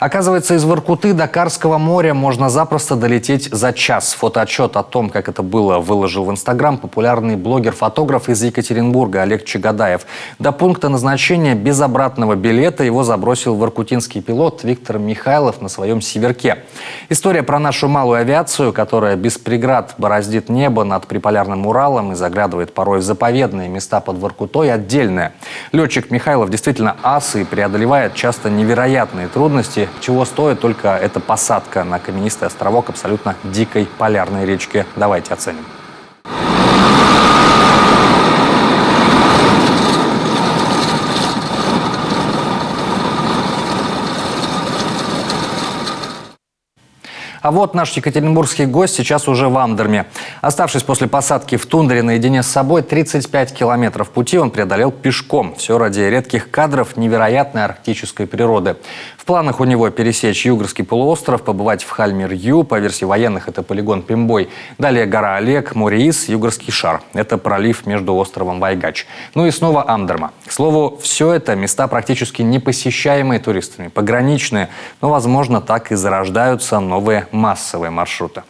Оказывается, из Воркуты до Карского моря можно запросто долететь за час. Фотоотчет о том, как это было, выложил в Инстаграм популярный блогер-фотограф из Екатеринбурга Олег Чагадаев. До пункта назначения без обратного билета его забросил воркутинский пилот Виктор Михайлов на своем «Северке». История про нашу малую авиацию, которая без преград бороздит небо над приполярным Уралом и заглядывает порой в заповедные места под Воркутой, отдельная. Летчик Михайлов действительно ас и преодолевает часто невероятные трудности, чего стоит только эта посадка на каменистый островок абсолютно дикой полярной речки. Давайте оценим. А вот наш екатеринбургский гость сейчас уже в Амдерме. Оставшись после посадки в тундре наедине с собой, 35 километров пути он преодолел пешком. Все ради редких кадров невероятной арктической природы. В планах у него пересечь Югорский полуостров, побывать в Хальмер-Ю, по версии военных это полигон Пимбой. Далее гора Олег, море Ис, Югорский шар. Это пролив между островом Вайгач. Ну и снова Амдерма. К слову, все это места практически непосещаемые туристами, пограничные. Но, возможно, так и зарождаются новые массовые маршруты.